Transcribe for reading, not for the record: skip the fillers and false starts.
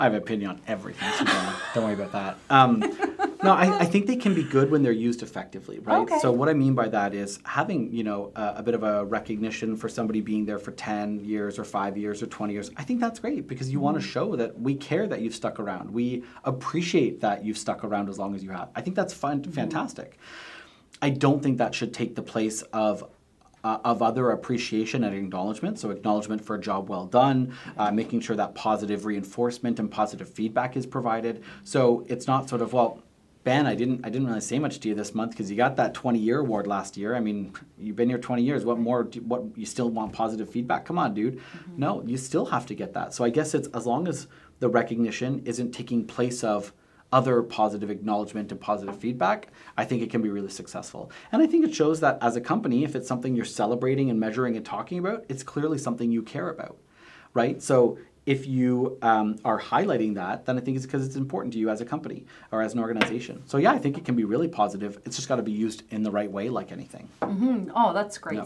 I have an opinion on everything, so don't worry about that. No, I think they can be good when they're used effectively, right? Okay. So what I mean by that is having, a bit of a recognition for somebody being there for 10 years or 5 years or 20 years. I think that's great because you want to show that we care that you've stuck around. We appreciate that you've stuck around as long as you have. I think that's fantastic. I don't think that should take the place of other appreciation and acknowledgement. So acknowledgement for a job well done, making sure that positive reinforcement and positive feedback is provided. So it's not sort of, well, Ben, I didn't really say much to you this month because you got that 20-year award last year. I mean, you've been here 20 years. What more? What you still want positive feedback? Come on, dude. No, you still have to get that. So I guess it's as long as the recognition isn't taking place of other positive acknowledgement and positive feedback, I think it can be really successful. And I think it shows that as a company, if it's something you're celebrating and measuring and talking about, it's clearly something you care about, right? So if you are highlighting that, then I think it's because it's important to you as a company or as an organization. So yeah, I think it can be really positive. It's just got to be used in the right way, like anything. Oh, that's great. Yeah.